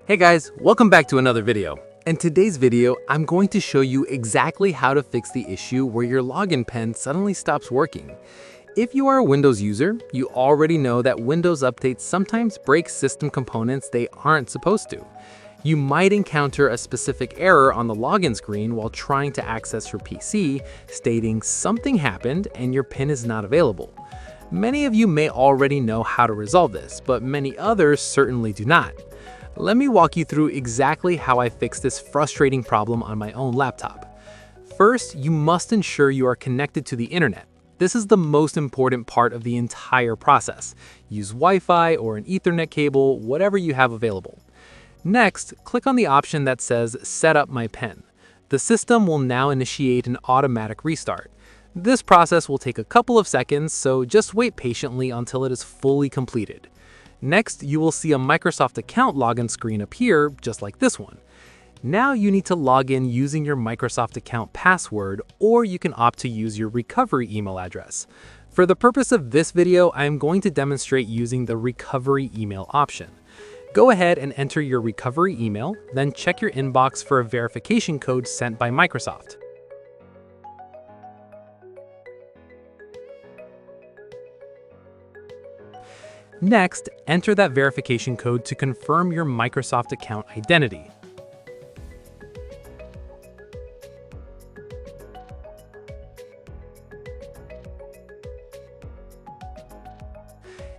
Hey guys, welcome back to another video. In today's video, I'm going to show you exactly how to fix the issue where your login pen suddenly stops working. If you are a Windows user, you already know that Windows updates sometimes break system components they aren't supposed to. You might encounter a specific error on the login screen while trying to access your PC, stating something happened and your PIN is not available. Many of you may already know how to resolve this, but many others certainly do not. Let me walk you through exactly how I fixed this frustrating problem on my own laptop. First, you must ensure you are connected to the internet. This is the most important part of the entire process. Use Wi-Fi or an Ethernet cable, whatever you have available. Next, click on the option that says Set up my pen. The system will now initiate an automatic restart. This process will take a couple of seconds, so just wait patiently until it is fully completed. Next, you will see a Microsoft account login screen appear, just like this one. Now you need to log in using your Microsoft account password, or you can opt to use your recovery email address. For the purpose of this video, I am going to demonstrate using the recovery email option. Go ahead and enter your recovery email, then check your inbox for a verification code sent by Microsoft. Next, enter that verification code to confirm your Microsoft account identity.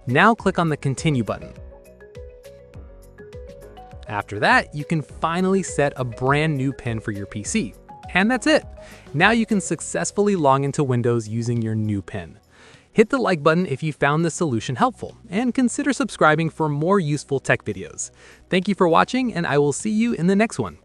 Now click on the Continue button. After that, you can finally set a brand new PIN for your PC. And that's it! Now you can successfully log into Windows using your new PIN. Hit the like button if you found this solution helpful, and consider subscribing for more useful tech videos. Thank you for watching, and I will see you in the next one.